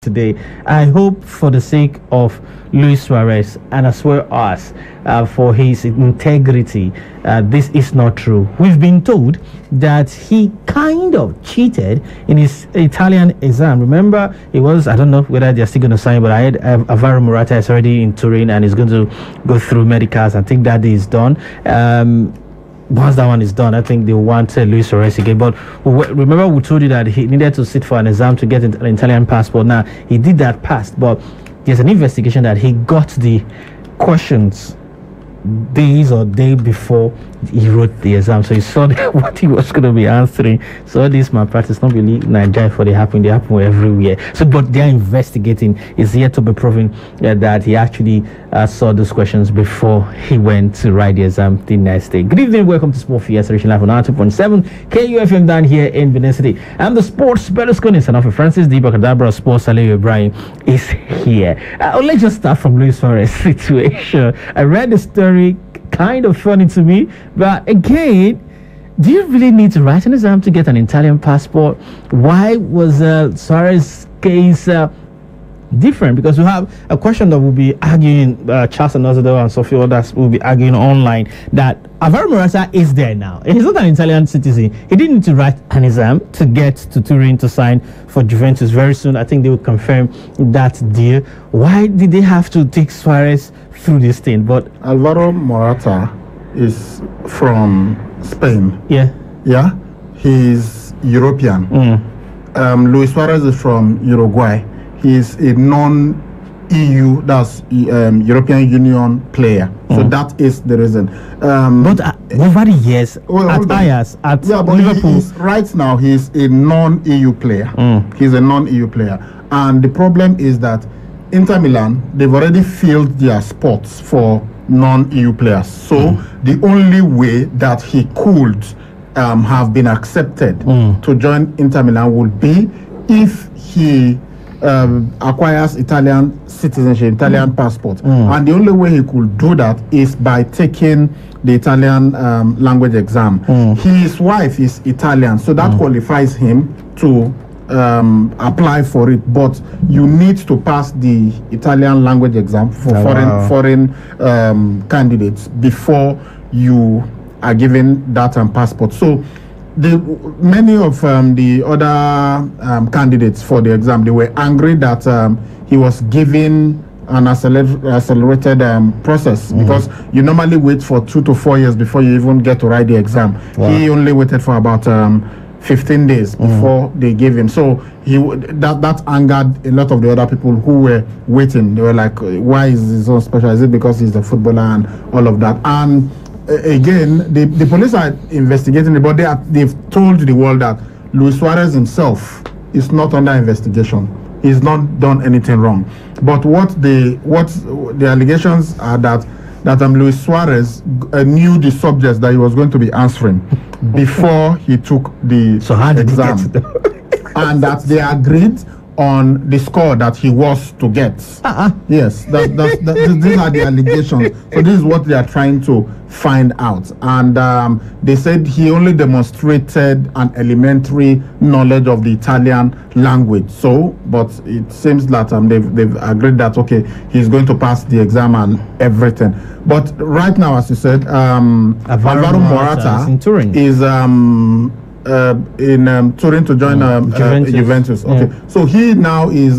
today. I hope for the sake of Luis Suarez and as well as for his integrity, this is not true. We've been told that he kind of cheated in his Italian exam. Remember, it was, I don't know whether they're still going to sign, but I heard Alvaro Morata is already in Turin and is going to go through medicals. I think that is done. Once that one is done, I think they want Luis Suarez again. But remember, we told you that he needed to sit for an exam to get an Italian passport. Now, he did that pass, but there's an investigation that he got the questions days or day before he wrote the exam, so he saw what he was going to be answering. So all this malpractice, not really Nigeria for they happen everywhere. So but they're investigating. It's yet to be proven that he actually saw those questions before he went to write the exam the next day. Good evening, welcome to Sport Fiesta Station Live on 2.7 KUFM down here in Benin City. I'm the sports Berlusconi, son of Francis Diba Kadabra Sports. Aliyu Ibrahim is here. Let's just start from Luis Suarez situation. I read the story, kind of funny to me, but again, do you really need to write an exam to get an Italian passport? Why was Suarez's case different? Because we have a question that will be arguing, Charles Anozado and Sophie others will be arguing online that Alvaro Morata is there now. He's not an Italian citizen. He didn't need to write an exam to get to Turin to sign for Juventus very soon. I think they will confirm that deal. Why did they have to take Suarez through this thing? But Alvaro Morata is from Spain. Yeah. He's European. Luis Suarez is from Uruguay. He's a non-EU, that's European Union player. So that is the reason. But over the years, at Ajax, at Liverpool, right now he's a non-EU player. He's a non-EU player, and the problem is that Inter Milan, they've already filled their spots for non-EU players. So the only way that he could have been accepted to join Inter Milan would be if he acquires Italian citizenship, Italian passport. And the only way he could do that is by taking the Italian language exam. His wife is Italian, so that qualifies him to apply for it, but you need to pass the Italian language exam for foreign candidates before you are given that passport. So many of the other candidates for the exam, they were angry that he was given an accelerated process, because you normally wait for 2 to 4 years before you even get to write the exam. He only waited for about 15 days before they gave him. So that angered a lot of the other people who were waiting. They were like, why is he so special? Is it because he's a footballer and all of that? And again, the police are investigating it, but they've told the world that Luis Suarez himself is not under investigation. He's not done anything wrong. But what the allegations are that Luis Suarez knew the subjects that he was going to be answering before he took the exam, and that they agreed on the score that he was to get. Yes, these are the allegations. So this is what they are trying to find out. And they said he only demonstrated an elementary knowledge of the Italian language. So, but it seems that they've agreed that, okay, he's going to pass the exam and everything. But right now, as you said, Alvaro Morata is in Turin to join Juventus. Okay, so he now is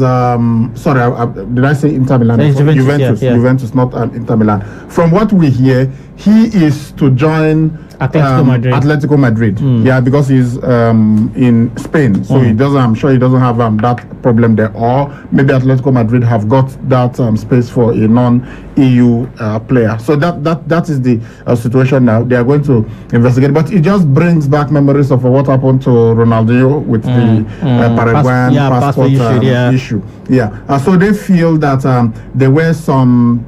sorry, did I say Inter Milan? Juventus, not Inter Milan. From what we hear, he is to join Atletico Madrid. Yeah, because he's in Spain, so he doesn't. I'm sure he doesn't have that problem there. Or maybe Atletico Madrid have got that space for a non-EU player. So that is the situation now. They are going to investigate, but it just brings back memories of what happened to Ronaldinho with the Paraguayan passport issue. Yeah, so they feel that there were some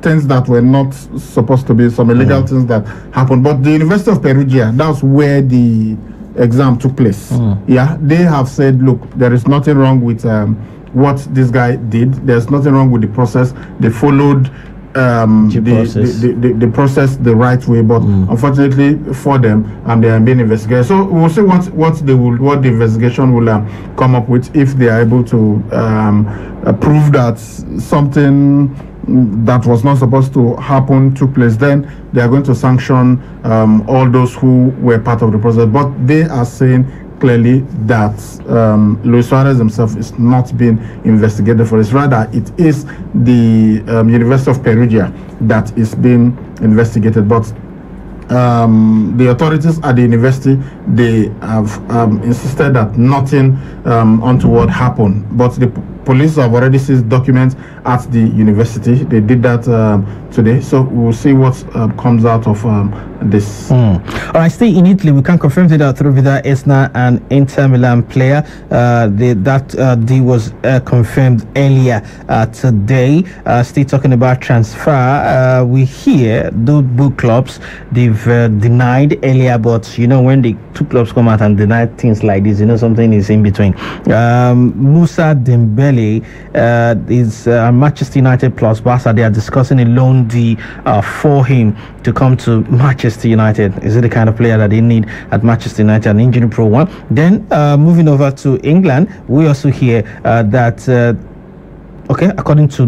things that were not supposed to be, some illegal things that happened. But the University of Perugia, that's where the exam took place. Yeah, they have said, look, there is nothing wrong with what this guy did. There's nothing wrong with the process. They followed the process the right way, but unfortunately for them, they are being investigated. So we'll see what the investigation will come up with. If they are able to prove that something that was not supposed to happen took place, then they are going to sanction all those who were part of the process. But they are saying clearly that Luis Suarez himself is not being investigated for this. Rather, it is the University of Perugia that is being investigated. But the authorities at the university, they have insisted that nothing untoward happened. But the police have already seized documents at the university. They did that today. So we'll see what comes out of this. All right, stay in Italy. We can confirm that through Vidal Esna, an Inter Milan player. That deal was confirmed earlier today. Still talking about transfer. We hear those book clubs, they've denied earlier, but you know, when the two clubs come out and deny things like this, you know, something is in between. Moussa Dembele is Manchester United plus Barca. They are discussing a loan deal for him to come to Manchester United. Is it the kind of player that they need at Manchester United, an injury prone one? Then moving over to England, we also hear that according to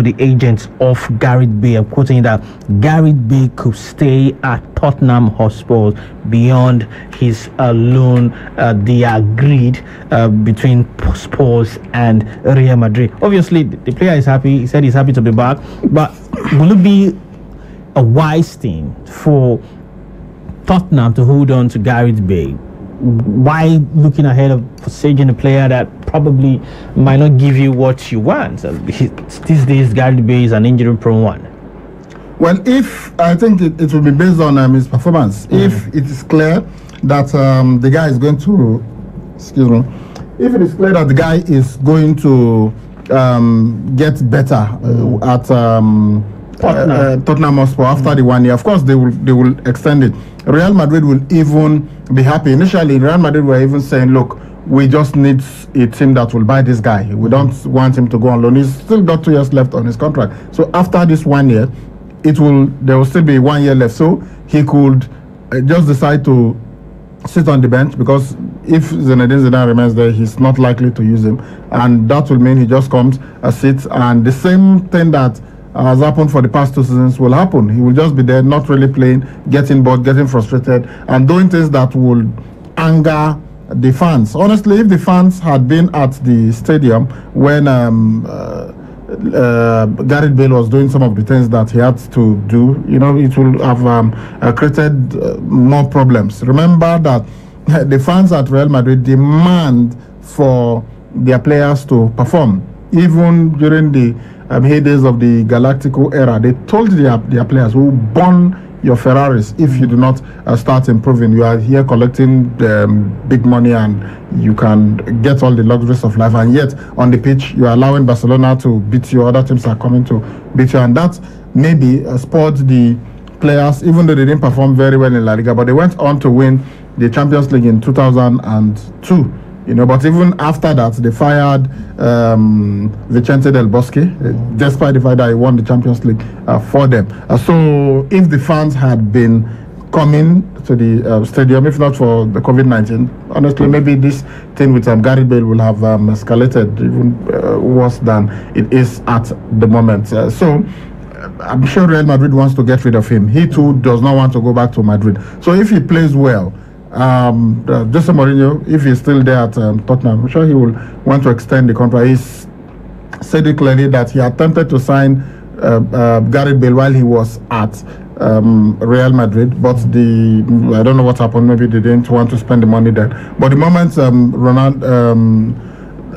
the agents of Gareth Bale, I'm quoting that Gareth Bale could stay at Tottenham Hotspur beyond his loan. They agreed between Spurs and Real Madrid. Obviously, the player is happy. He said he's happy to be back. But will it be a wise thing for Tottenham to hold on to Gareth Bale? Why looking ahead of saging a player that probably might not give you what you want? These days, Gareth Bale is an injury-prone one. Well, if I think it will be based on his performance. If it is clear that the guy is going to, if it is clear that the guy is going to get better at Tottenham Hotspur after the 1 year, of course they will extend it. Real Madrid will even be happy. Initially, Real Madrid were even saying, look, we just need a team that will buy this guy. We don't want him to go on loan. He's still got 2 years left on his contract. So after this 1 year, there will still be 1 year left. So he could just decide to sit on the bench, because if Zinedine Zidane remains there, he's not likely to use him. And that will mean he just comes, sits, and the same thing that has happened for the past 2 seasons will happen. He will just be there, not really playing, getting bored, getting frustrated, and doing things that will anger the fans. Honestly, if the fans had been at the stadium when Gareth Bale was doing some of the things that he had to do, you know, it will have created more problems. Remember that the fans at Real Madrid demand for their players to perform. Even during the heydays of the Galactico era, they told their players, "Who burn your Ferraris if you do not start improving. You are here collecting big money and you can get all the luxuries of life, and yet on the pitch you are allowing Barcelona to beat you. Other teams are coming to beat you," and that maybe spurred the players, even though they didn't perform very well in La Liga, but they went on to win the Champions League in 2002. You know, but even after that, they fired Vicente Del Bosque, despite the fact that he won the Champions League for them. So if the fans had been coming to the stadium, if not for the COVID-19, honestly, maybe this thing with Gareth Bale will have escalated even worse than it is at the moment. So I'm sure Real Madrid wants to get rid of him. He too does not want to go back to Madrid. So if he plays well, Jose Mourinho, if he's still there at Tottenham, I'm sure he will want to extend the contract. He's said it clearly that he attempted to sign Gareth Bale while he was at Real Madrid, but I don't know what happened. Maybe they didn't want to spend the money there. But the moment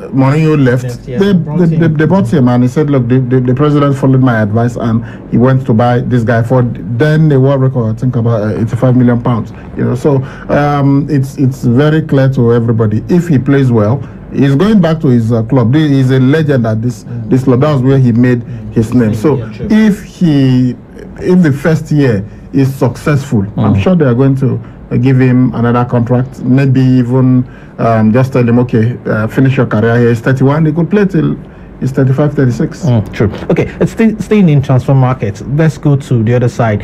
Mourinho left, they brought him, and he said, look, the president followed my advice and he went to buy this guy for then the world record, I think about £85 million. You know, so it's very clear to everybody. If he plays well, he's going back to his club. He's a legend at this club. That was where he made his name. So if the first year is successful, I'm sure they are going to give him another contract, maybe even just tell him, okay, finish your career here. He's 31, he could play till is 35, 36. True. Okay, it's staying in transfer markets. Let's go to the other side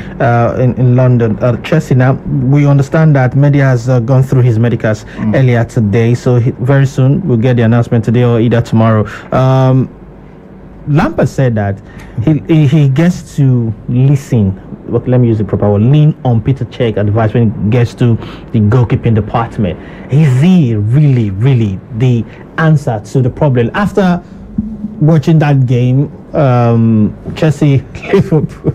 in London. Chelsea now, we understand that Mendy has gone through his medicals earlier today, so very soon we'll get the announcement today or either tomorrow. Lampard said that he gets to listen. But let me use the proper word. Lean on Peter Cech advice when it gets to the goalkeeping department. Is he really the answer to the problem? After watching that game, Chelsea Liverpool.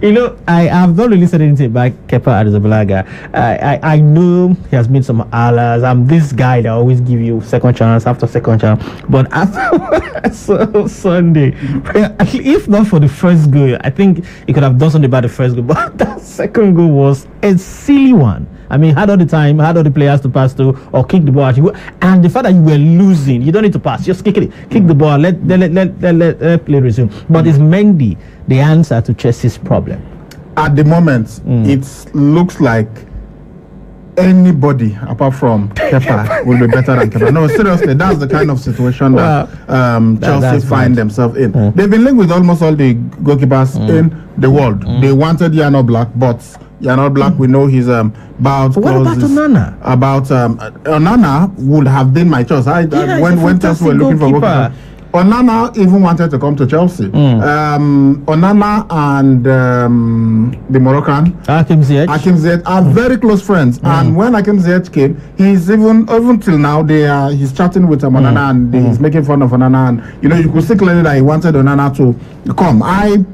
You know, I have not really said anything about Kepa Arrizabalaga. I know he has made some errors. I'm this guy that always give you second chance after second chance. But after Sunday, if not for the first goal, I think he could have done something about the first goal. But that second goal was a silly one. I mean, had all the time, had all the players to pass to or kick the ball at you. And the fact that you were losing, you don't need to pass. Just kick it. Kick the ball. Let play resume. But is Mendy the answer to Chelsea's problem? At the moment, it looks like anybody apart from Kepa will be better than Kepa. No, seriously, that's the kind of situation that Chelsea find themselves in. They've been linked with almost all the goalkeepers in the world. They wanted Jan Oblak, but Jan Oblak, we know he's about. What about Onana? About Onana would have been my choice. When Chelsea were looking for goalkeeper, Onana even wanted to come to Chelsea. Onana and the Moroccan Hakim Ziyech are very close friends. And when Hakim Ziyech came, he's even till now he's chatting with Onana and he's making fun of Onana. And you could see clearly that he wanted Onana to come. I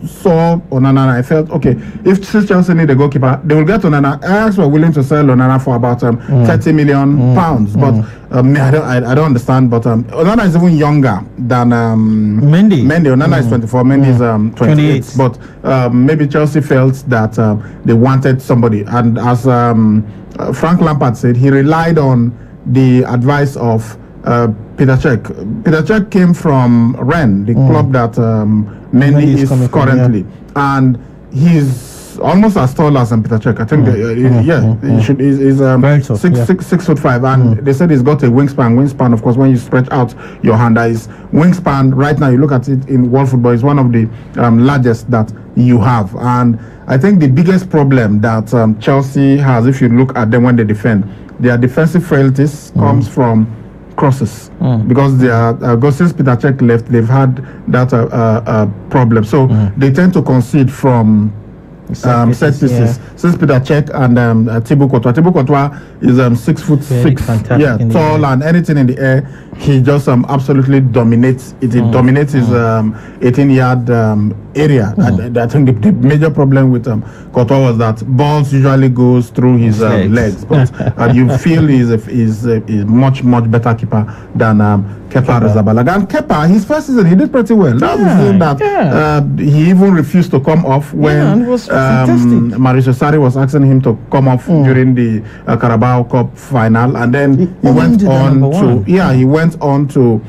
saw Onana and I felt, okay, if Chelsea need a goalkeeper, they will get Onana. Ajax were willing to sell Onana for about 30 million pounds, but I don't understand. But Onana is even younger than Mendy. Onana is 24, Mendy is 28. But maybe Chelsea felt that they wanted somebody, and as Frank Lampard said, he relied on the advice of Peter Cech. Peter Cech came from Rennes, the club that Mendy is currently, and he's almost as tall as Peter Cech. I think, he's 6'5", and they said he's got a wingspan. Wingspan, of course, when you stretch out your hand, that is wingspan. Right now, you look at it in world football, is one of the largest that you have, and I think the biggest problem that Chelsea has, if you look at them when they defend, their defensive frailties comes from crosses, because they are since Peter Cech left, they've had that problem. So they tend to concede from set pieces. Since Peter Cech and Thibaut Courtois. Thibaut Courtois is 6'6", tall, and anything in the air, he just absolutely dominates it. It dominates his 18-yard area. I think the major problem with Courtois was that balls usually goes through his legs, but you feel he's a much better keeper than Kepa Arrizabalaga. And Kepa, his first season, he did pretty well. That was that he even refused to come off when Mauricio Sarri was asking him to come off during the Carabao Cup final, and then he went on to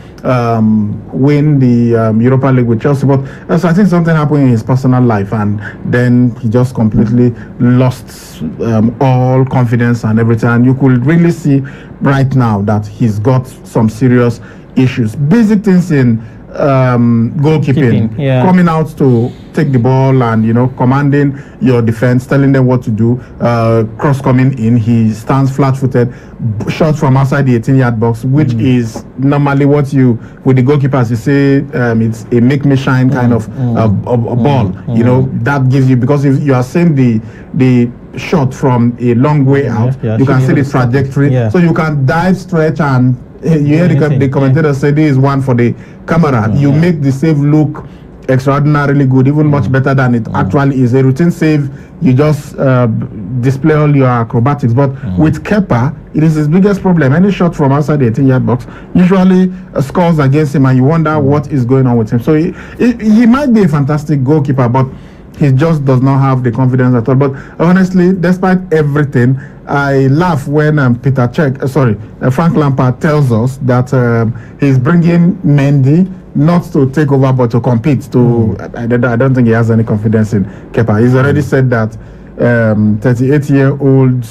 win the Europa League with Chelsea. But so I think something happened in his personal life, and then he just completely lost all confidence and everything. And you could really see right now that he's got some serious issues, basic things in goalkeeping, coming out to take the ball and commanding your defense, telling them what to do, cross coming in, he stands flat-footed, shot from outside the 18-yard box, which is normally what you, with the goalkeepers, you say it's a make me shine kind of a ball. That gives you, because if you are seeing the shot from a long way out, you can see the trajectory, so you can dive, stretch, and you hear the commentator say this is one for the camera. You make the save look extraordinarily good, even much better than it actually is. A routine save, you just display all your acrobatics. But with Kepa, it is his biggest problem. Any shot from outside the 18-yard box usually scores against him, and you wonder what is going on with him. So he might be a fantastic goalkeeper, but he just does not have the confidence at all. But honestly, despite everything, I laugh when Frank Lampard tells us that he's bringing Mendy not to take over but to compete. I don't think he has any confidence in Kepa. He's already said that 38-year-old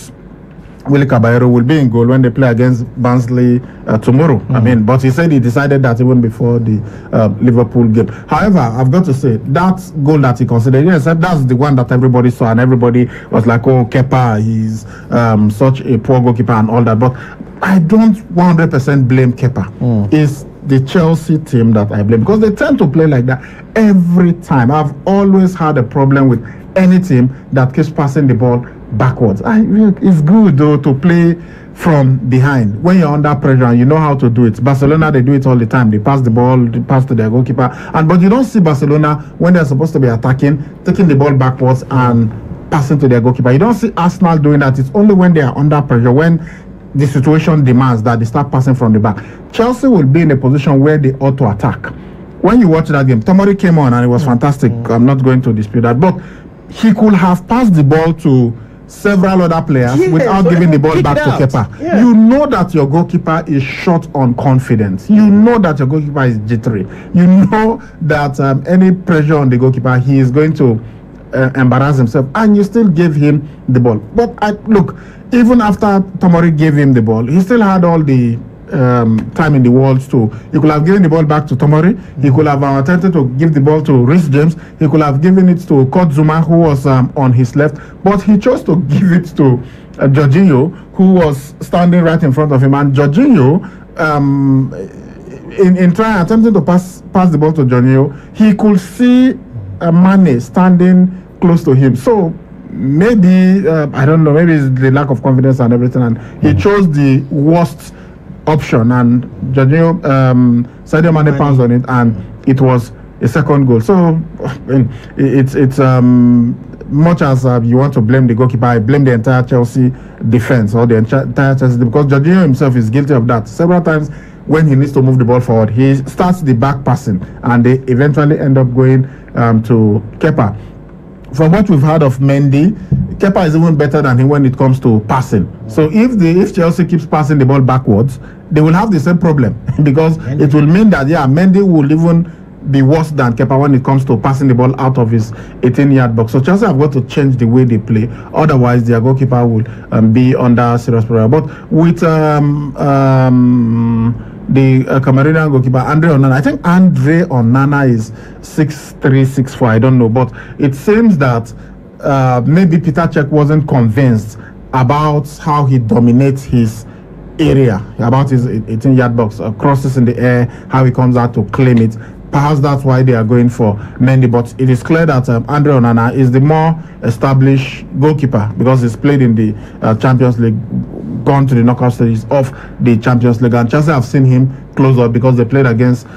Willie Caballero will be in goal when they play against Barnsley tomorrow. I mean, but he said he decided that even before the Liverpool game. However, I've got to say, that goal that he considered, yes, that's the one that everybody saw, and everybody was like, oh, Kepa, he's such a poor goalkeeper and all that. But I don't 100% blame Kepa. It's the Chelsea team that I blame, because they tend to play like that every time. I've always had a problem with any team that keeps passing the ball backwards. It's good though to play from behind when you're under pressure and you know how to do it. Barcelona, they do it all the time. They pass the ball, they pass to their goalkeeper, but you don't see Barcelona when they're supposed to be attacking, taking the ball backwards and passing to their goalkeeper. You don't see Arsenal doing that. It's only when they are under pressure, when the situation demands that they start passing from the back. Chelsea will be in a position where they ought to attack. When you watch that game, Tomori came on and it was fantastic. I'm not going to dispute that, but he could have passed the ball to several other players without giving the ball back to Kepa. You know that your goalkeeper is short on confidence. You know that your goalkeeper is jittery. You know that any pressure on the goalkeeper, he is going to embarrass himself, and you still gave him the ball. But look, even after Tomori gave him the ball, he still had all the time in the world to. He could have given the ball back to Tomori. He could have attempted to give the ball to Reece James. He could have given it to Kurt Zouma, who was on his left, but he chose to give it to Jorginho, who was standing right in front of him. And Jorginho, in trying attempting to pass the ball to Jorginho, he could see Mane standing close to him. So maybe I don't know. Maybe it's the lack of confidence and everything, and he chose the worst option, and Jorginho, Sadio Mane pounced on it, and it was a second goal. So it's much as you want to blame the goalkeeper, I blame the entire Chelsea defense, or the entire Chelsea, because Jorginho himself is guilty of that several times. When he needs to move the ball forward, he starts the back passing, and they eventually end up going to Kepa. From what we've heard of Mendy, Kepa is even better than him when it comes to passing. So if Chelsea keeps passing the ball backwards, they will have the same problem, because it will mean that Mendy will even be worse than Kepa when it comes to passing the ball out of his 18-yard box. So Chelsea have got to change the way they play, otherwise their goalkeeper will be under serious pressure. But with the Cameroonian goalkeeper Andre Onana, I think Andre Onana is 6'3", 6'4", I don't know, but it seems that maybe Peter Cech wasn't convinced about how he dominates his area, about his 18-yard box, crosses in the air, how he comes out to claim it. Perhaps that's why they are going for Mendy, but it is clear that Andre Onana is the more established goalkeeper, because he's played in the Champions League, gone to the knockout stages of the Champions League, and Chelsea have seen him close up because he played against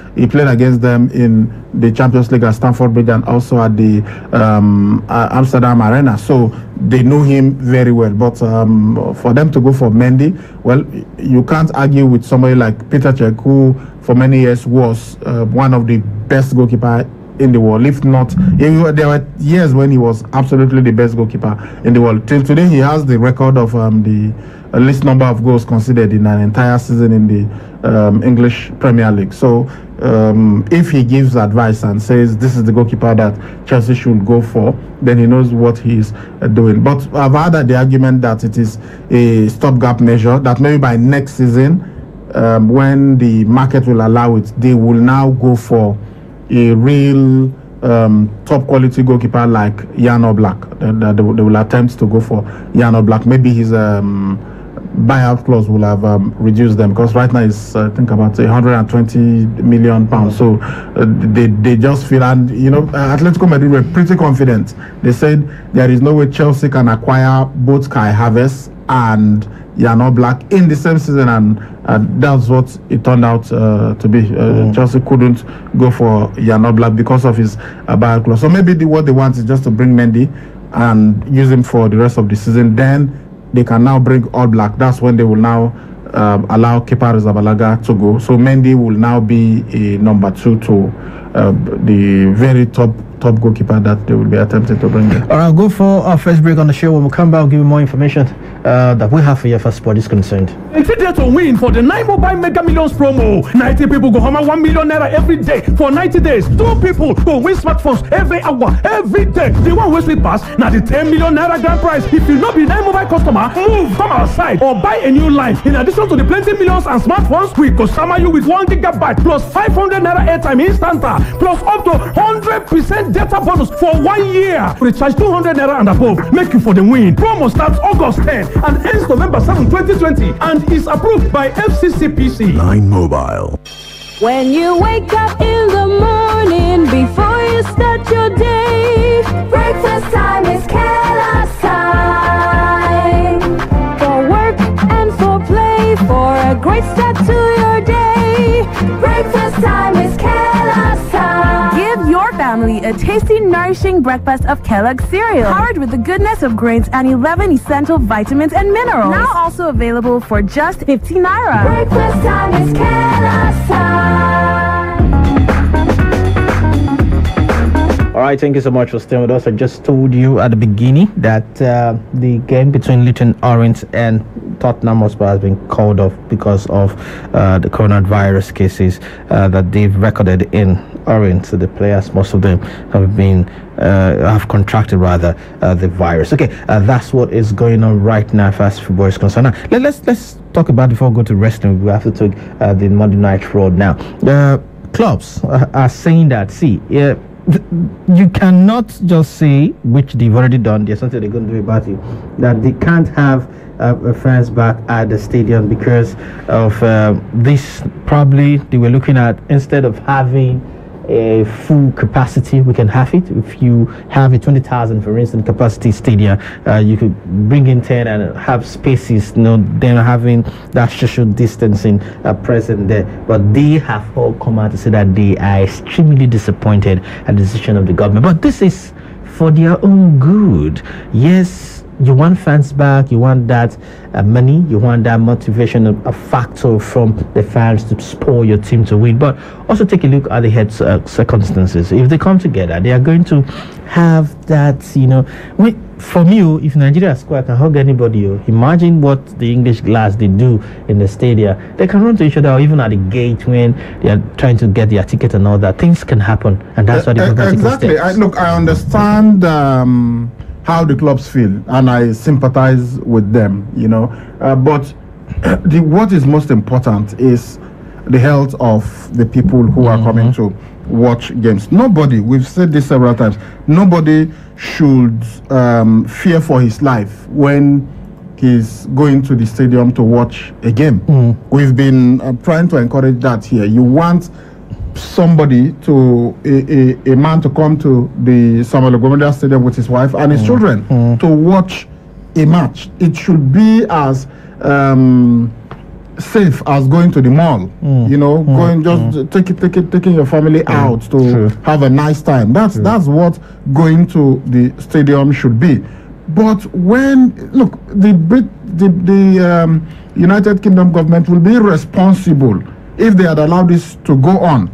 them in the Champions League at Stamford Bridge and also at the Amsterdam Arena. So they know him very well. But for them to go for Mendy, well, you can't argue with somebody like Peter Cech, who for many years was one of the best goalkeeper in the world. If not, there were years when he was absolutely the best goalkeeper in the world. Till today, he has the record of the least number of goals conceded in an entire season in the English Premier League. So if he gives advice and says this is the goalkeeper that Chelsea should go for, then he knows what he's doing. But I've heard the argument that it is a stopgap measure, that maybe by next season, when the market will allow it, they will now go for a real top quality goalkeeper like Jan Oblak. They will attempt to go for Jan Oblak. Maybe his buyout clause will have reduced them, because right now it's I think about 120 million pounds. So they just feel, and Atletico Madrid were pretty confident. They said there is no way Chelsea can acquire both Kai Havertz and Jan Oblak in the same season, and that's what it turned out to be. Chelsea couldn't go for Jan Oblak because of his buyout clause. So maybe what they want is just to bring Mendy and use him for the rest of the season. Then they can now bring Oblak. That's when they will now allow Kepa Arrizabalaga to go. So Mendy will now be a number 2 to the very top top goalkeeper that they will be attempting to bring in. All right, go for our first break on the show. When we come back, we'll give you more information that we have for you for sport is concerned. It's there to win for the 9 Mobile Mega Millions promo. 90 people go hammer 1 million naira every day for 90 days. 2 people go win smartphones every hour, every day. The one who sleep pass, now the 10 million naira grand prize. If you not be 9 Mobile customer, move, come outside or buy a new line. In addition to the plenty millions and smartphones, we go summer you with 1 gigabyte plus 500 naira airtime instanta plus up to 100% data bonus for 1 year. Recharge 200 naira and above. Make you for the win. Promo starts August 10 and ends November 7, 2020 and is approved by FCCPC. 9 Mobile. When you wake up in the morning before you start your day, breakfast time is Kellogg's time. For work and for play, for a great start to your day, breakfast time is Kellogg's time. Give your family a tasty, nourishing breakfast of Kellogg's cereal, powered with the goodness of grains and 11 essential vitamins and minerals. Now also available for just 50 naira. Breakfast time is Kellogg's time. All right, thank you so much for staying with us. I just told you at the beginning that the game between Leyton Orient and Tottenham Hotspur has been called off because of the coronavirus cases that they've recorded in Orient. So the players, most of them have contracted the virus. Okay, that's what is going on right now as far as football is concerned. Now, let's talk about, before we go to wrestling, we have to take the Monday Night Road now. Clubs are saying that, you cannot just say, which they've already done, there's something they're going to do about it, that they can't have fans back at the stadium because of this. Probably they were looking at, instead of having a full capacity, we can have it. If you have a 20,000, for instance, capacity stadium, you could bring in 10 and have spaces, then having that social distancing present there. But they have all come out to say that they are extremely disappointed at the decision of the government. But this is for their own good. Yes, you want fans back, you want that money, you want that motivation, a factor from the fans to spoil your team to win. But also take a look at the head circumstances. If they come together, they are going to have that, for me, if Nigeria squad can hug anybody, imagine what the English glass they do in the stadium. They can run to each other, or even at the gate when they are trying to get their ticket and all that. Things can happen, and that's why they exactly. I understand how the clubs feel, and I sympathize with them, but what is most important is the health of the people who are coming to watch games. Nobody, we've said this several times, nobody should fear for his life when he's going to the stadium to watch a game. We've been trying to encourage that here. You want somebody a man to come to the Samuel Ogwumide Stadium with his wife and his children to watch a match. It should be as safe as going to the mall, taking your family out to have a nice time. That's what going to the stadium should be. But when the United Kingdom government will be responsible if they had allowed this to go on.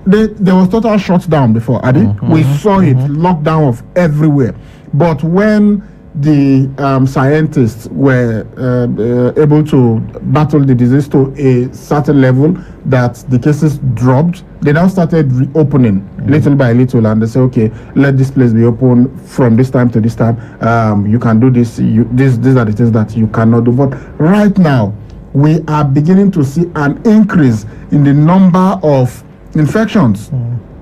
There was total shutdown before, Adi. We saw it, lockdown of everywhere. But when the scientists were able to battle the disease to a certain level that the cases dropped, they now started reopening little by little, and they say, okay, let this place be open from this time to this time. You can do this. These are the things that you cannot do. But right now, we are beginning to see an increase in the number of infections.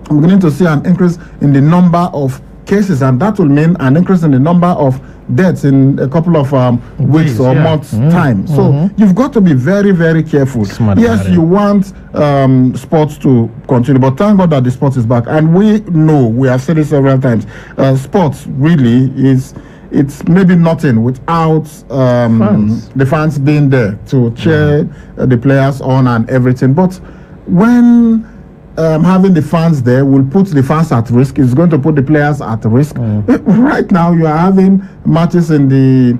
We're beginning to see an increase in the number of cases, and that will mean an increase in the number of deaths in a couple of weeks or months' time. So you've got to be very, very careful. Yes, you want sports to continue, but thank God that the sport is back. And we know, we have said it several times, sports really is... It's maybe nothing without the fans being there to cheer the players on and everything. But when having the fans there will put the fans at risk, it's going to put the players at risk. Right now, you are having matches in the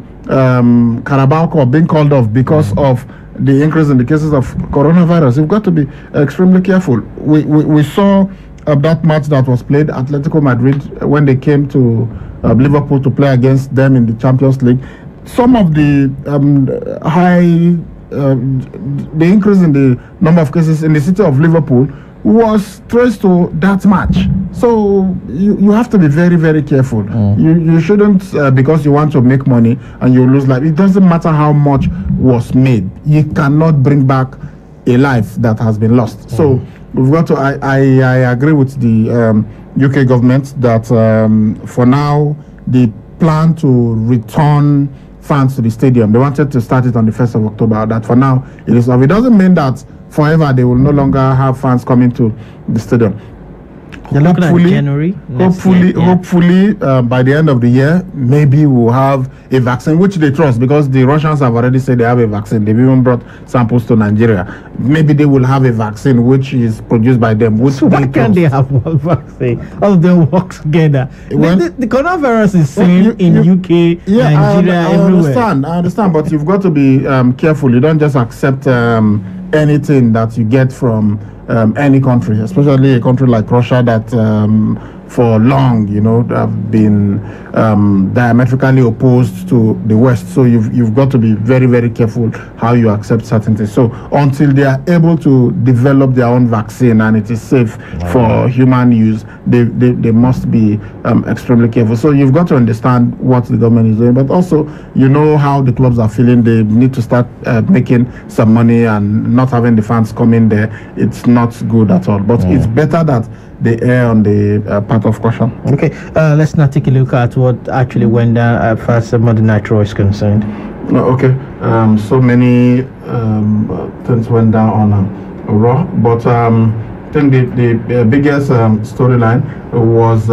Carabao Cup being called off because of the increase in the cases of coronavirus. You've got to be extremely careful. We saw that match that was played, Atletico Madrid, when they came to Liverpool to play against them in the Champions League, some of the the increase in the number of cases in the city of Liverpool was traced to that match. So you have to be very, very careful. You shouldn't, because you want to make money and you lose life. It doesn't matter how much was made. You cannot bring back a life that has been lost. So we've got to, I agree with the UK government that for now, the plan to return fans to the stadium, they wanted to start it on the 1st of October. That for now, it is off. It doesn't mean that forever they will no longer have fans coming to the stadium. You're looking at January. Hopefully, by the end of the year, maybe we'll have a vaccine, which they trust, because the Russians have already said they have a vaccine. They've even brought samples to Nigeria. Maybe they will have a vaccine which is produced by them. Which so why can't they have one vaccine? All of them work together. The coronavirus is seen in UK, Nigeria, everywhere. I understand, but you've got to be careful. You don't just accept anything that you get from any country, especially a country like Russia that for long, have been diametrically opposed to the West. So you've got to be very, very careful how you accept certain things. So until they are able to develop their own vaccine and it is safe for human use, they must be extremely careful. So you've got to understand what the government is doing, but also how the clubs are feeling. They need to start making some money, and not having the fans come in there, it's not good at all. But it's better that they err on the part of caution. Okay, let's now take a look at what actually went down as far as Monday Night Raw is concerned. Okay, so many things went down on Raw, but I think the biggest storyline was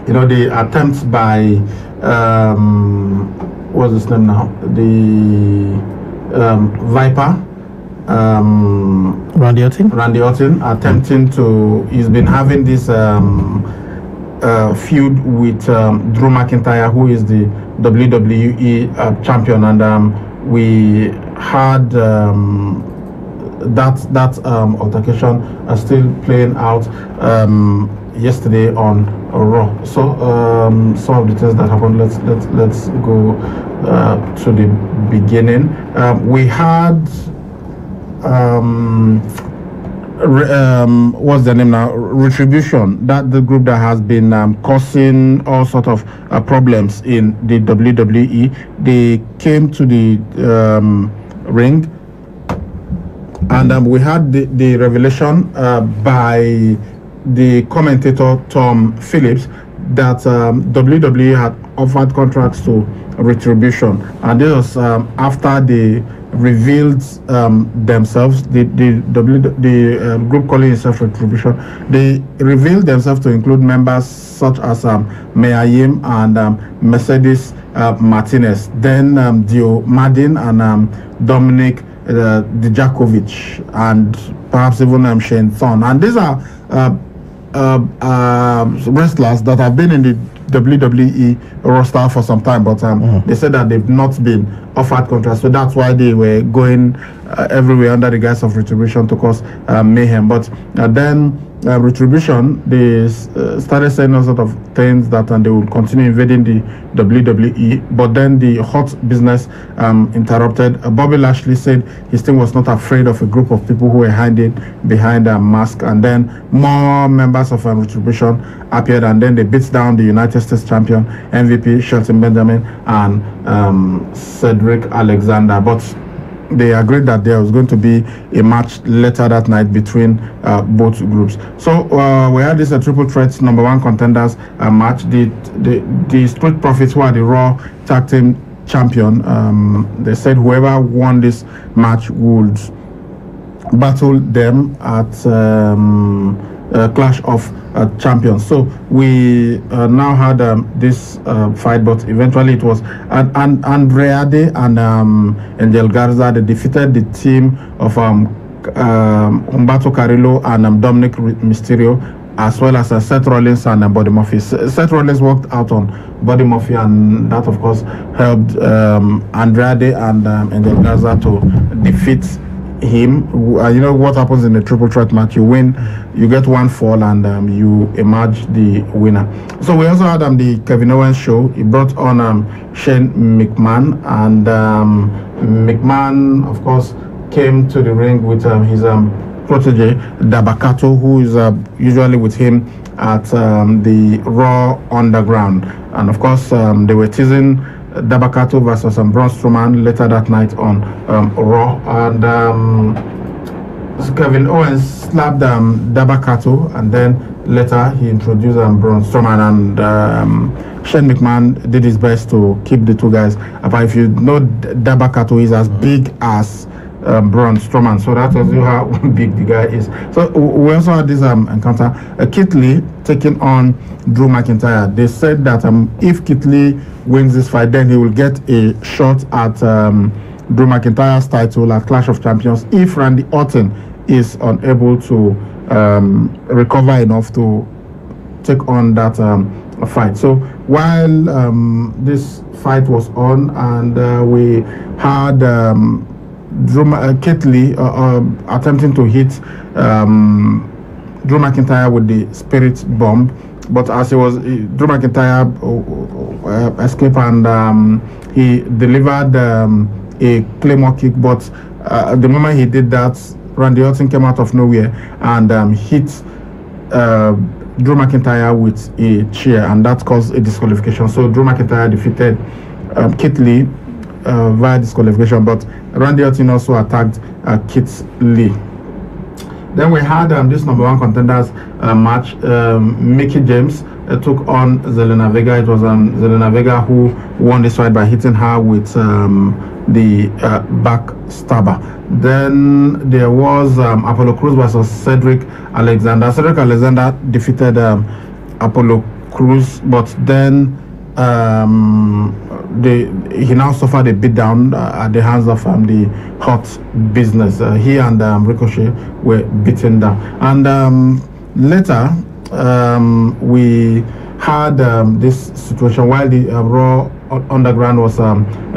the attempts by what's his name now, the Viper. Randy Orton attempting to, he's been having this feud with Drew McIntyre, who is the WWE champion, and we had that altercation still playing out yesterday on Raw. So some of the things that happened, let's go to the beginning. We had what's the name now? Retribution. That the group that has been causing all sort of problems in the WWE. They came to the ring, and we had the revelation by the commentator Tom Phillips that WWE had offered contracts to Retribution, and this was after they revealed themselves, the group calling itself Retribution. They revealed themselves to include members such as Mia Yim and Mercedes Martinez, then Dio Madden and Dominic Dijakovic, and perhaps even Shane Thorne. And these are wrestlers that have been in the WWE roster for some time, but they said that they've not been offered contracts, so that's why they were going everywhere under the guise of Retribution to cause mayhem. But then Retribution, they started saying all sort of things that they will continue invading the WWE, but then the hot business interrupted. Bobby Lashley said his team was not afraid of a group of people who were hiding behind a mask, and then more members of Retribution appeared, and then they beat down the United States champion MVP Shelton Benjamin and Cedric Alexander. But they agreed that there was going to be a match later that night between both groups. So we had this triple threat number one contenders match. The Street Profits, who are the Raw Tag Team champion, they said whoever won this match would battle them at Clash of Champions. So we now had this fight, but eventually it was Andrade and Angel Garza. They defeated the team of Humberto Carrillo and Dominic Mysterio, as well as Seth Rollins and Buddy Murphy. Seth Rollins worked out on Buddy Murphy, and that of course helped Andrade and Angel Garza to defeat him. You know what happens in a triple threat match? You win, you get one fall, and you emerge the winner. So we also had the Kevin Owens show. He brought on Shane McMahon, and McMahon, of course, came to the ring with his protege Dabakato, who is usually with him at the Raw Underground. And of course, they were teasing Dabakato versus Braun Strowman later that night on Raw. And Kevin Owens slapped Dabakato, and then later he introduced Braun Strowman, and Shane McMahon did his best to keep the two guys apart. If you know, Dabakato is as big as Braun Strowman, so that tells you how big the guy is. So we also had this encounter. Keith Lee taking on Drew McIntyre. They said that if Keith Lee wins this fight, then he will get a shot at Drew McIntyre's title at Clash of Champions if Randy Orton is unable to recover enough to take on that fight. So while this fight was on, and we had Keith Lee attempting to hit Drew McIntyre with the Spirit Bomb, but as he was, Drew McIntyre escaped, and he delivered a Claymore kick, but the moment he did that, Randy Orton came out of nowhere and hit Drew McIntyre with a chair, and that caused a disqualification. So Drew McIntyre defeated Keith Lee via disqualification, but Randy Orton also attacked Keith Lee. Then we had this #1 contenders match. Mickie James took on Zelina Vega. It was Zelina Vega who won this fight by hitting her with the backstabber. Then there was Apollo Crews versus Cedric Alexander. Cedric Alexander defeated Apollo Crews, but then he now suffered a beatdown at the hands of the Hot Business. He and Ricochet were beaten down. And later, we had this situation while the Raw Underground was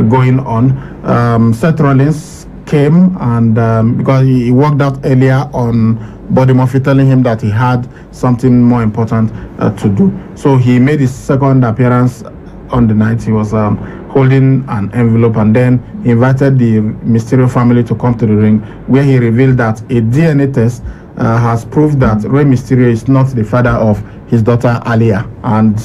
going on. Seth Rollins came, and because he worked out earlier on Buddy Murphy telling him that he had something more important to do. So he made his second appearance on the night. He was holding an envelope, and then he invited the Mysterio family to come to the ring, where he revealed that a DNA test has proved that Rey Mysterio is not the father of his daughter Alia. And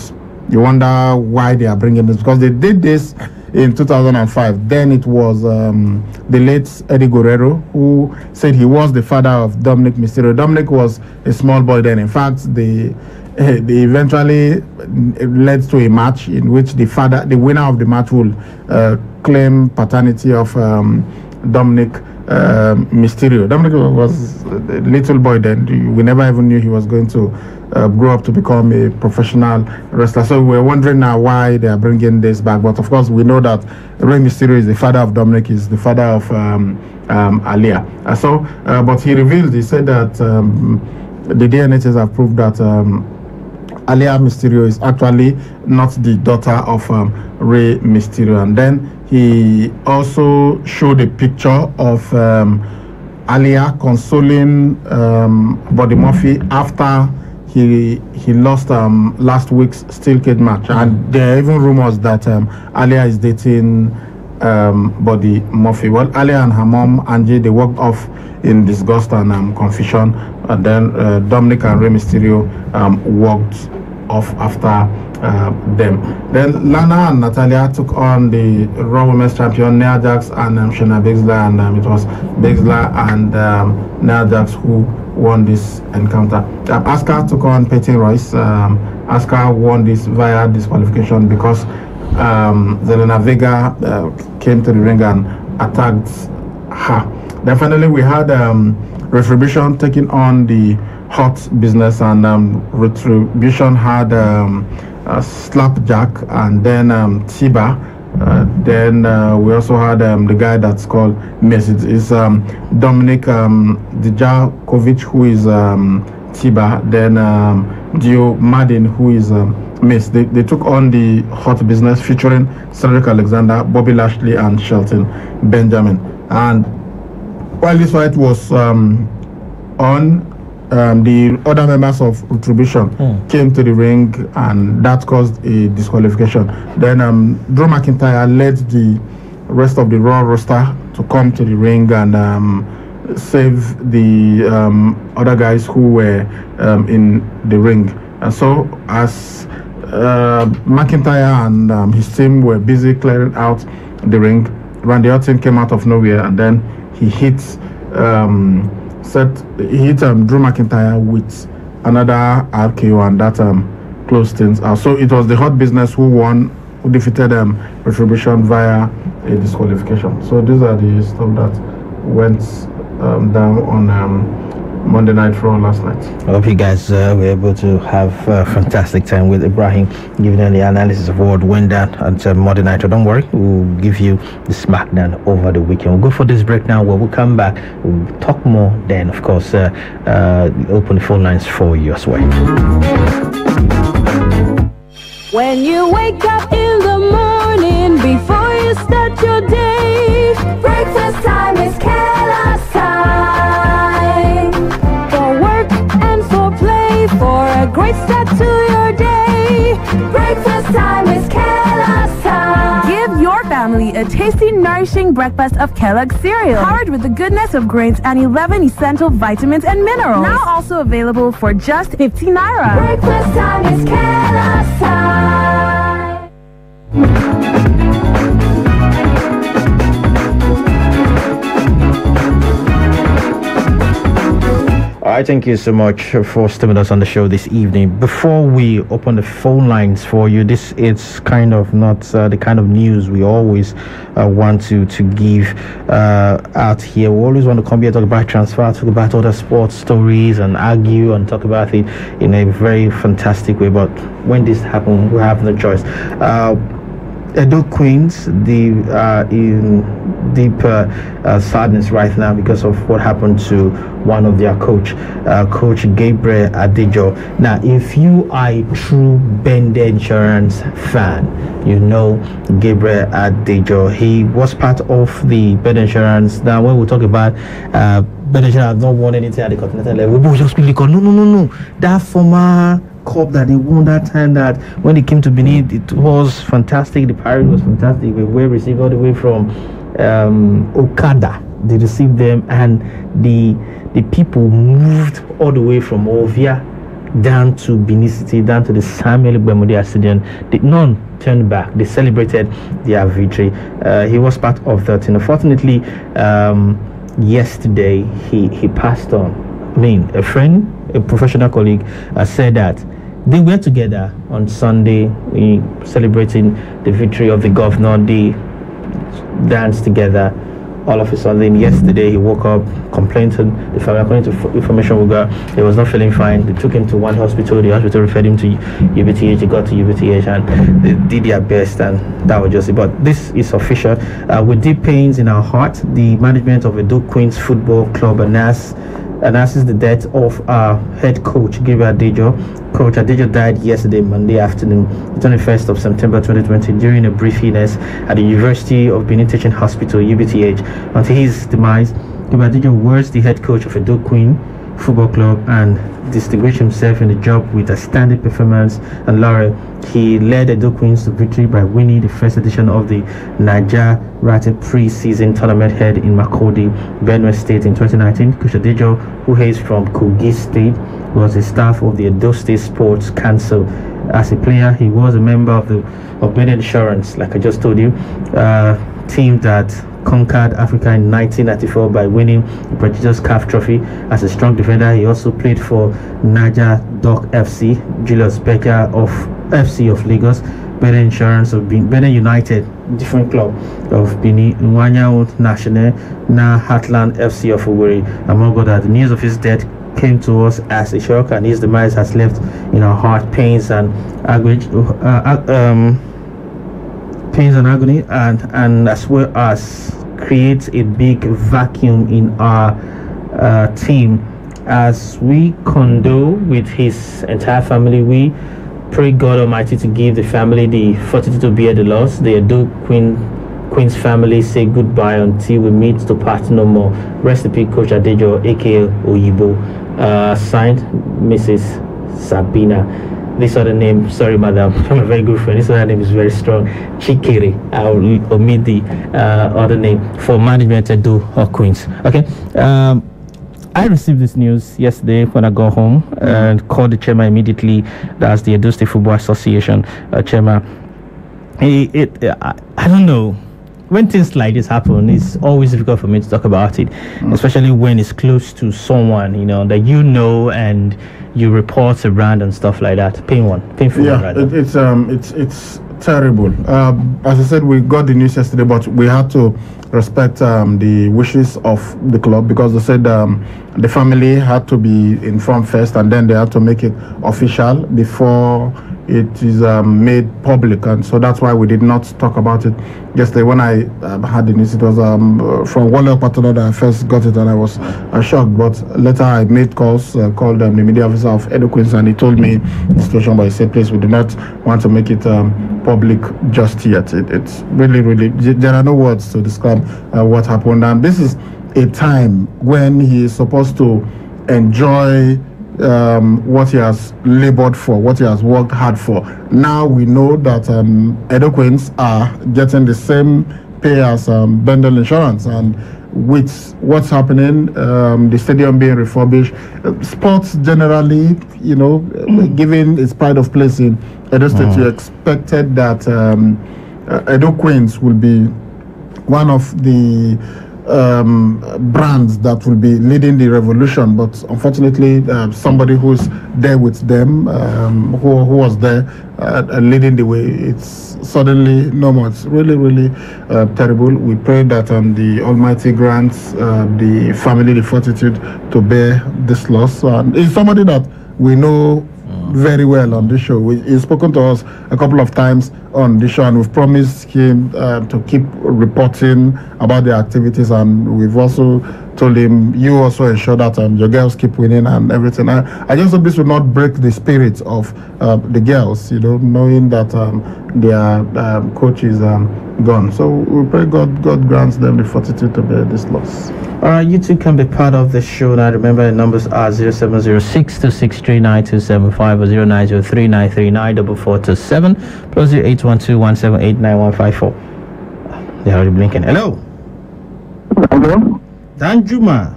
you wonder why they are bringing this, because they did this in 2005. Then it was the late Eddie Guerrero who said he was the father of Dominic Mysterio. Dominic was a small boy then. In fact, they eventually led to a match in which the winner of the match will claim paternity of Dominic Mysterio. Dominic was a little boy then. We never even knew he was going to grow up to become a professional wrestler. So we're wondering now why they are bringing this back. But of course, we know that Rey Mysterio is the father of Dominic, is the father of Alia. But he revealed, he said that the DNA tests have proved that Alia Mysterio is actually not the daughter of Rey Mysterio. And then he also showed a picture of Alia consoling Buddy Murphy after he lost last week's steel cage match. And there are even rumors that Alia is dating Buddy Murphy. Well, Alia and her mom Angie, they walked off in disgust and confusion, and then Dominic and Rey Mysterio walked off after them. Then Lana and Natalia took on the Raw Women's Champion Nia Jax and Shayna Baszler, and it was Baszler and Nia Jax who won this encounter. Asuka took on Peyton Royce. Asuka won this via disqualification because Zelina Vega came to the ring and attacked her. Then finally we had Retribution taking on the Hot Business, and Retribution had Slapjack and then Tiba. Then we also had the guy that's called Miz. It's Dominic Dijakovic, who is Tiba. Then Dio Madden, who is Miz. They took on the Hot Business featuring Cedric Alexander, Bobby Lashley, and Shelton Benjamin. And while this fight was on, the other members of Retribution came to the ring, and that caused a disqualification. Then Drew McIntyre led the rest of the Raw roster to come to the ring and save the other guys who were in the ring. And so as McIntyre and his team were busy clearing out the ring, Randy Orton came out of nowhere, and then he hit Drew McIntyre with another RKO, and that closed things out. So it was the Hurt Business who defeated Retribution via a disqualification. So these are the stuff that went down on Monday Night Raw last night. I hope you guys were able to have a fantastic time with Ibrahim, giving them the analysis of what went down at Monday Night Raw. Don't worry, we'll give you the SmackDown over the weekend. We'll go for this break now. When we come back, we'll talk more. Then, of course, open the phone lines for you as well. When you wake up in the morning, before you start your day, breakfast time is Kellogg's time. For work and for play, for a great start to your day, breakfast time is Kellogg's time. Give your family a tasty, nourishing breakfast of Kellogg's cereal, powered with the goodness of grains and 11 essential vitamins and minerals. Now also available for just 50 naira. Breakfast time is Kellogg's time. All right, thank you so much for staying with us on the show this evening. Before we open the phone lines for you, this is kind of not the kind of news we always want to give out here. We always want to come here, talk about transfer, talk about other sports stories, and argue and talk about it in a very fantastic way. But when this happens, we have no choice. Edo Queens, in deep sadness right now because of what happened to one of their coach Gabriel Adejo. Now, if you are a true Bende Insurance fan, you know Gabriel Adejo. He was part of the Bende Insurance. Now, when we talk about Bende Insurance, have not won anything at the continental level. We just quickly go, no. That former cup that they won that time, that when they came to Benin, it was fantastic. The parade was fantastic. We were received all the way from Okada. They received them, and the people moved all the way from Ovia down to Benin City, down to the Samuel Gbemudia Stadium. None turned back. They celebrated their victory. He was part of that. And unfortunately, yesterday he passed on. I mean, a friend, a professional colleague, said that they were together on Sunday, celebrating the victory of the governor. They danced together. All of a sudden, yesterday, he woke up, complained to the family. According to information we got, he was not feeling fine. They took him to one hospital. The hospital referred him to UBTH. He got to UBTH, and they did their best, and that was just it. But this is official. With deep pains in our heart, the management of Edo Queens Football Club announces the death of our head coach, Gabriel Adejo. Coach Adejo died yesterday, Monday afternoon, the 21st of September 2020, during a brief illness at the University of Benin Teaching Hospital, UBTH. Until his demise, Gabriel Adejo was the head coach of Edo Queen Football Club and distinguished himself in the job with a standing performance and laurel. He led Edo Queens to victory by winning the first edition of the Niger Rating pre-season tournament held in Makurdi, Benue State in 2019. Coach Adejo, who hails from Kogi State, was a staff of the Edo State Sports Council. As a player, he was a member of Bende Insurance, like I just told you, team that conquered Africa in 1994 by winning the prestigious CAF Trophy. As a strong defender, he also played for Niger Dock FC, Julius Becker of FC of Lagos, Bende Insurance of Bende United, different club of Benin, Nwanya National, now Heartland FC of Owerri, among others. The news of his death came to us as a shock, and his demise has left in our heart pains and agony, and as well as creates a big vacuum in our team. As we condole with his entire family, we pray God Almighty to give the family the fortitude to bear the loss. The Edo Queen's family say goodbye until we meet to part no more. Rest in peace, Coach Adejo, aka Oyibo. Signed, Mrs. Sabina. This other name, sorry, madam, I'm a very good friend. This other name is very strong. Chikere. I'll omit the other name for management to do her Queens. Okay. I received this news yesterday when I got home and called the chairman immediately. That's the Edo State Football Association chairman. I don't know. When things like this happen, it's always difficult for me to talk about it, especially when it's close to someone, that and you report around and stuff like that. Painful. Yeah, it's terrible. As I said, we got the news yesterday, but we had to respect the wishes of the club, because they said the family had to be informed first, and then they had to make it official before it is made public, and so that's why we did not talk about it yesterday. When I had the news, it was from Wale Patano that I first got it, and I was shocked. But later I made calls, called the media officer of Edo Queens, and he told me the situation, but he said, please, we do not want to make it public just yet. It's really, there are no words to describe what happened, and this is a time when he is supposed to enjoy what he has labored for, what he has worked hard for. Now we know that Edo Queens are getting the same pay as Bendel Insurance, and with what's happening, the stadium being refurbished, sports generally, given its pride of place in Edo State, you expected that Edo Queens will be one of the brands that will be leading the revolution, but unfortunately somebody who's there with them, who was there leading the way, it's suddenly no more. It's really terrible. We pray that the Almighty grants the family the fortitude to bear this loss. And it's somebody that we know very well on this show. He's spoken to us a couple of times on this show, and we've promised him to keep reporting about the activities, and we've also told him, you also ensure that your girls keep winning and everything. I just hope this will not break the spirit of the girls, knowing that their coach is gone. So we pray God grants them the fortitude to bear this loss. All right, you two can be part of the show now. Remember, the numbers are 0706-263-9275 or 0903-939-4427 plus 0812-178-9154. They're already blinking. Hello. Hello. Danjuma.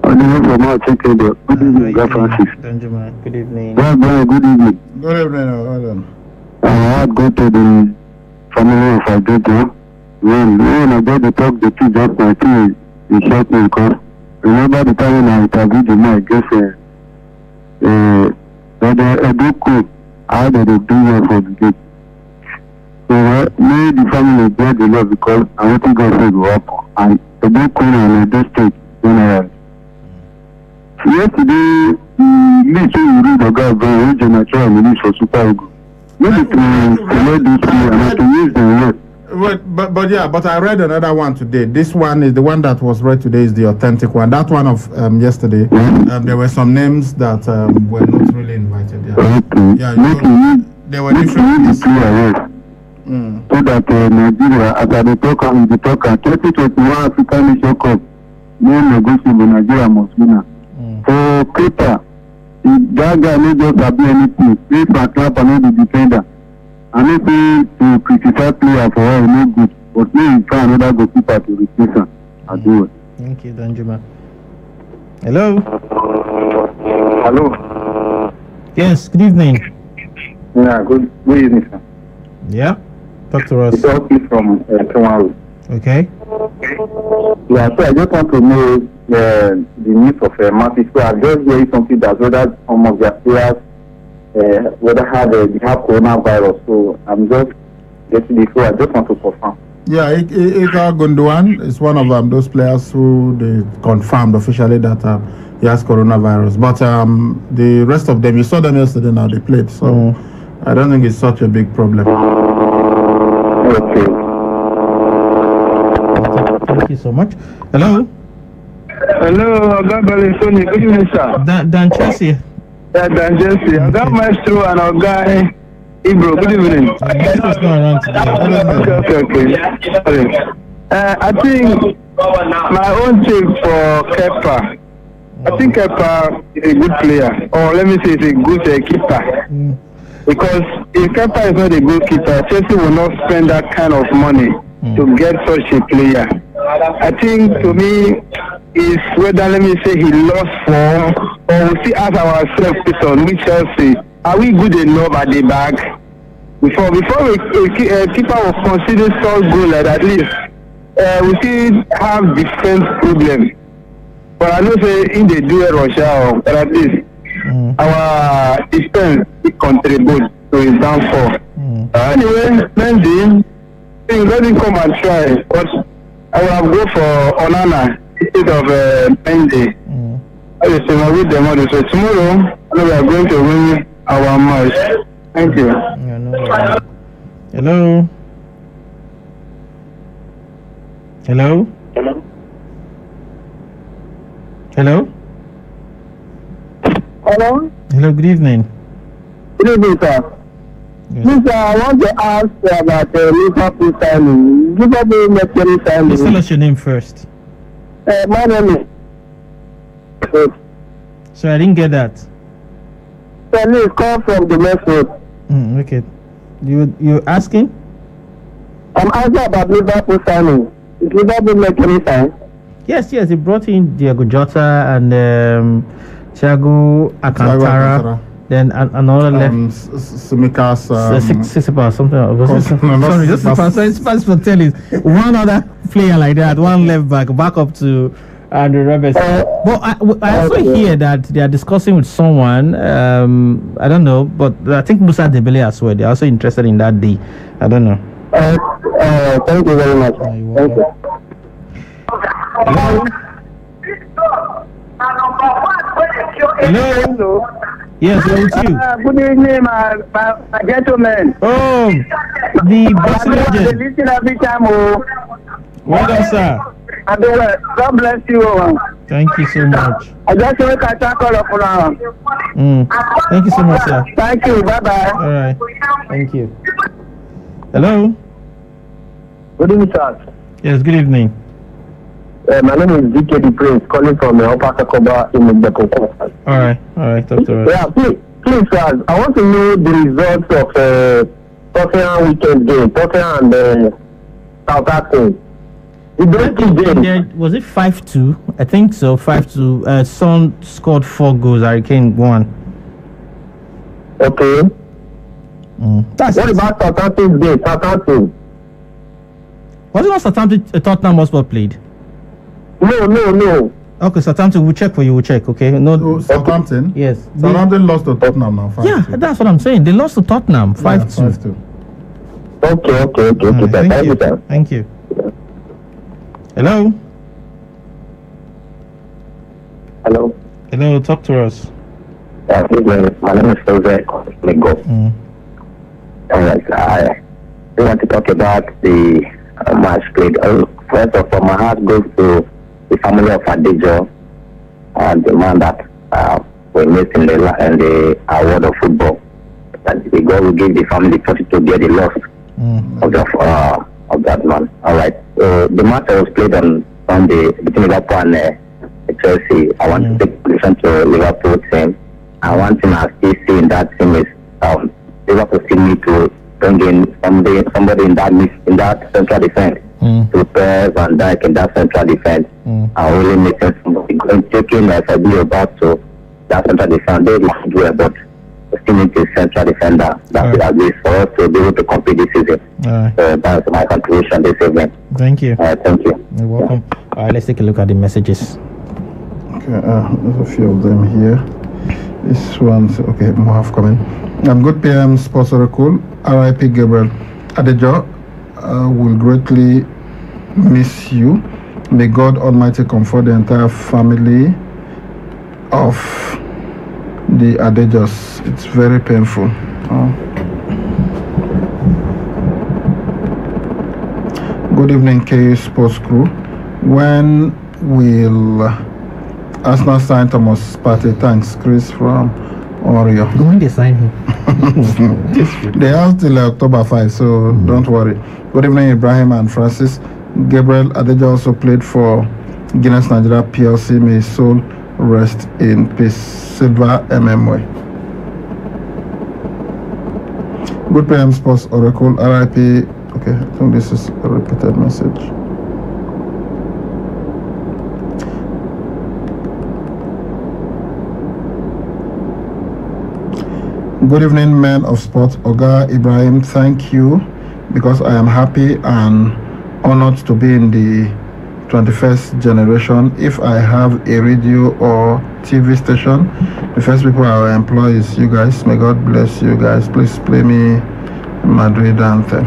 Danjuma, good evening. Good evening. Good evening. I had go to the family of Adejo. When I got to talk the two just my thing, it shocked me, because remember the time when I interviewed him, I guess that the Edo coach, how did they do well for the game? So me, the family get the love, because I want to go say go up, and Edo coach and Edo State generally. Yesterday, me too, you read the guy very original try and release for Super Eagles. Maybe to let this play and to use the word. But I read another one today. This one is the one that was read today, is the authentic one. That one of yesterday, there were some names that were not really invited. There were different. So that Nigeria, as I talk, 2021 African Nation Cup, no negotiable, Nigeria must win. For Peter, if that guy may just have anything, if I clap another defender, and if to criticize player for all, no good, but maybe try another goalkeeper to replace him. I do it. Thank you, Danjuma. Hello. Hello. Yes, good evening. Yeah, good evening, sir. Yeah, talk to us. It's Oki from Kamaru. Okay. Yeah, so I just want to know the news of Matthew. So I just heard something that whether some of their players whether they have coronavirus. So I'm just getting this. So I just want to confirm. Yeah, Ika Gundogan is one of those players who they confirmed officially that he has coronavirus. But the rest of them, you saw them yesterday. Now they played, so I don't think it's such a big problem. Okay. Thank you so much. Hello. Hello, Gabriel Sony. Good evening, sir. Dan Chelsea. Dan Chelsea. I got Maestro and our guy Ibro, good evening. It's not around today. Okay. I think my own take for Kepa. I think Kepa is a good player, or let me say, it's a good keeper. Because if Kepa is not a good keeper, Chelsea will not spend that kind of money to get such a player. I think to me is whether, let me say, he lost form, or we still ask ourselves question, with Chelsea, are we good enough at the back? Before a keeper will consider so goal like at least we still have defense problem. But I know say in the do a Russia, but at least our defense contribute to his downfall. Anyway, Mendy, let him come and try. But I will have go for Onana instead of Mendy. I will say with them all. So tomorrow we are going to win our match. Thank you. Hello. Hello. Hello. Hello? Hello. Good evening. Good evening, sir. Please, I want to ask about Liverpool signing. Liverpool make any signing? Please tell us your name first. My name is... So I didn't get that. Please call from the next road. Okay. You're asking? I'm asking about Liverpool signing. Is Liverpool make any sign? Yes. They brought in Diego Jota and Thiago Alcantara. Then another left. Simikas. Sissipas, something. Sorry, just Sissipas for telling. One other player like that, one left back up to Andrew Roberts. But I also hear that they are discussing with someone. I don't know, but I think Musa Dembele as well. They're also interested in that deal. I don't know. Thank you very much. Thank you. Hello. Yes, we're with you. Good evening, my gentlemen. Oh, the boxing legend. Listen every time. Well done, sir. God bless you. Thank you so much. I just want to tackle up now. Thank you so much, sir. Thank you. Bye-bye. All right. Thank you. Hello. Good evening, sir. Yes, good evening. My name is DK Prince, calling from Upper Sakoba in the Coco. All right, talk to us. Yeah, please, sir. I want to know the results of Tottenham weekend game, Tottenham and Southampton. Was it 5-2? I think so. 5-2. Son scored 4 goals. Harry Kane 1. Okay. What about Southampton's game? Southampton. Was it not Southampton? Tottenham Hotspur played. No. Okay, Southampton. We'll check for you. We'll check. Okay. No. Southampton. Yes. Southampton lost to Tottenham now. 5-2. Yeah, that's what I'm saying. They lost to Tottenham 5-2. Okay. Thank you. Hello. Hello. Talk to us. My name is Jose Lego. Alright, I want to talk about the match played. First of all, my heart goes to the family of Adejo, the man that we missed in the award of football. That God will give the family fortitude to get the loss of that man. Alright, the match was played on Sunday between Liverpool and Chelsea. I want to take position to Liverpool team. And one thing I still see in that team is Liverpool still need to bring in somebody in that central defense. To pair Van Dijk in that central defense. And really making somebody taking Fabio back to that central defense. They like to do it, but we still need a central defender. That's at least for us to be able to compete this season. That's my contribution this evening. Thank you. Thank you. You're welcome. All right, let's take a look at the messages. Okay, there's a few of them here. This one's okay. More have coming. Good PM Sports Oracle. R.I.P. Gabriel Adejo will greatly miss you. May God Almighty comfort the entire family of the Adejos. It's very painful. Good evening, KU Sports Crew. When will Arsenal sign Thomas Partey? Thanks, Chris from Warrior. When they sign him. They have till October 5, so don't worry. Good evening, Ibrahim and Francis. Gabriel Adeja also played for Guinness Nigeria PLC. May his soul rest in peace. Silver MMW. Good PM Sports Oracle RIP. Okay, I think this is a repeated message. Good evening, men of sport. Oga Ibrahim, thank you, because I am happy and honored to be in the 21st generation. If I have a radio or TV station, the first people I will employ is you guys. May God bless you guys. Please play me Madrid anthem.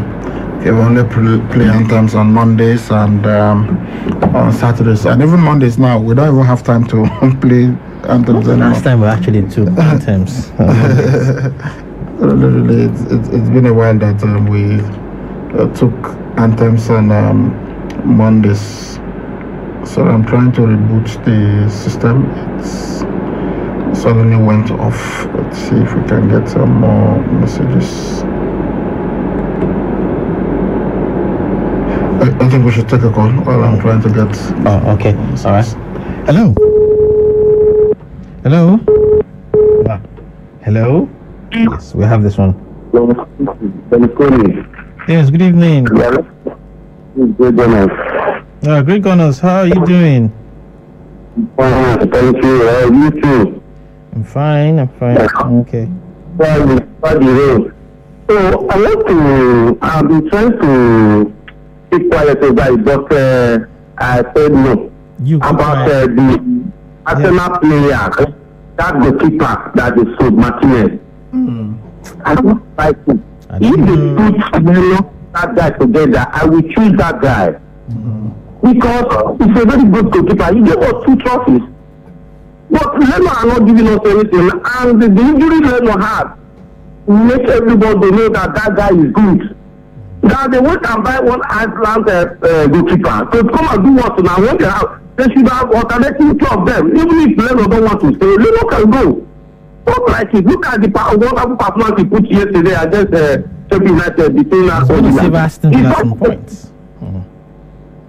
Okay, we only play anthems on Mondays and on Saturdays, and even Mondays now. We don't even have time to play anthems anymore. Last time we actually took anthems. Literally, it's been a while that we took anthems on Mondays. So I'm trying to reboot the system. It's suddenly went off. Let's see if we can get some more messages. I think we should take a call while I'm trying to get. Oh, okay. All right. Hello. Hello. Hello. Yes, we have this one. Yes. Good evening. Great Gunners. How are you doing? Thank you. You too. I'm fine. Okay. So I've been trying to keep quiet about it, but I said no. About the Arsenal player, that the keeper that is so Martinez. I don't like it. If they put that guy together, I will choose that guy. Because it's a very good goalkeeper. He gave us 2 trophies. But Leno are not giving us anything. And the injury Leno had make everybody know that guy is good. Now they went and buy one Iceland goalkeeper. So come and do what now? When they should have alternative 2 of them. Even if Leno don't want to stay, Leno can go. Don't like it. Look at the wonderful performance he put yesterday against Sheffield United. Sebastian got some points.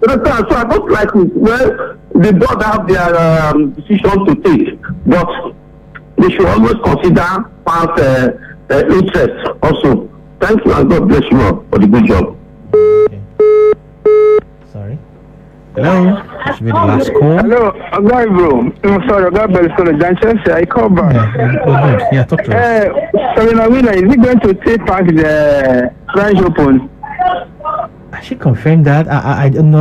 So I don't like it. Well, the board have their decision to take, but they should always consider fans' interest also. Thank you and God bless you all for the good job. Okay. Sorry. Hello. This should be the last call. Hello, Oga bro. I'm sorry, Oga Belson Jansen. I call back. Yeah, talk to us. Serena Williams, is he going to take back the French Open? I should confirm that. I don't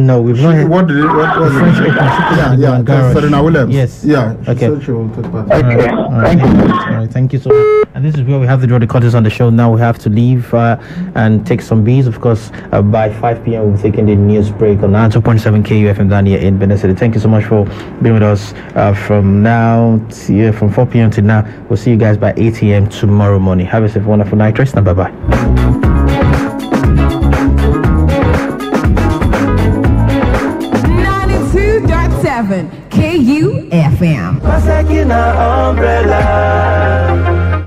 know. We've not. What did it? What was French it? Open. Yeah. Serena Williams. Yes. Yeah. Okay. She will take part. Okay. All right. Thank you so much. And this is where we have to draw the curtains on the show. Now we have to leave and take some beats. Of course, by 5 p.m. we'll be taking the news break on 2.7 KUFM down here in Benin City. Thank you so much for being with us from now to, from 4 p.m. to now. We'll see you guys by 8 a.m. tomorrow morning. Have a safe, wonderful night rest, and bye-bye. 92.7 KUFM.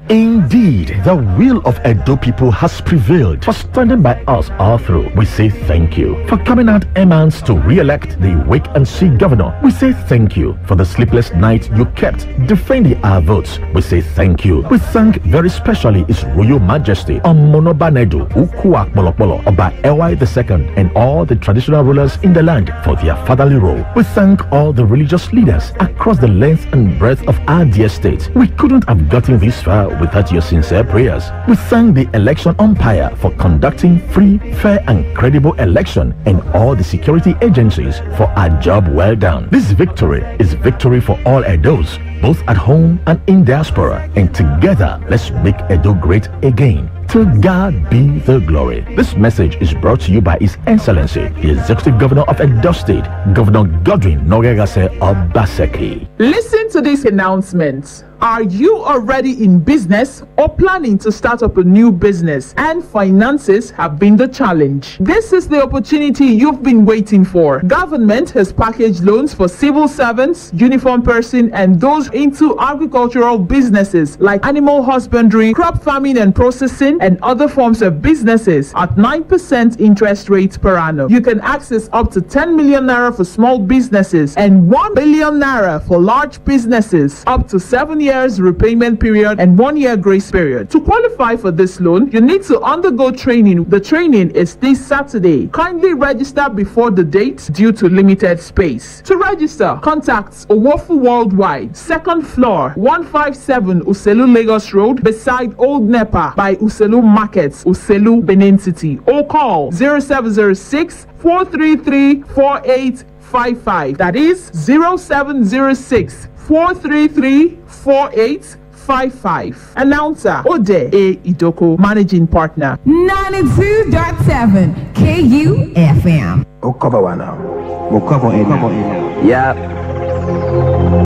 Indeed, the will of Edo people has prevailed. For standing by us all through, we say thank you. For coming out Emans to re-elect the wait and see governor, we say thank you. For the sleepless night you kept defending our votes, we say thank you. We thank very specially His Royal Majesty Omonobanedu Ukua Polopolo Oba Ewai II and all the traditional rulers in the land for their fatherly role. We thank all the religious leaders across the length and breadth of our dear state. We couldn't have gotten this far without your sincere prayers. We thank the election umpire for conducting free, fair and credible election and all the security agencies for a job well done. This victory is victory for all Edos, both at home and in diaspora, and together let's make Edo great again. To God be the glory. This message is brought to you by His Excellency, the Executive Governor of Edo State, Governor Godwin Nogegase Obaseki. Listen to this announcement. Are you already in business or planning to start up a new business and finances have been the challenge? This is the opportunity you've been waiting for. Government has packaged loans for civil servants, uniformed person, and those into agricultural businesses like animal husbandry, crop farming and processing, and other forms of businesses at 9% interest rates per annum. You can access up to 10 million naira for small businesses and 1 billion naira for large businesses, up to 7 years repayment period and 1 year grace period. To qualify for this loan, you need to undergo training. The training is this Saturday. Kindly register before the date due to limited space. To register, contact Owofu Worldwide, 2nd floor, 157 Uselu Lagos Road, beside Old Nepa by Uselu Markets, Uselu, Benin City, or call 0706 433 4855. That is 0706 433 4855. Announcer Ode A. Idoko, Managing Partner. 92.7 KUFM. We'll cover one now. We'll cover it now. Yeah.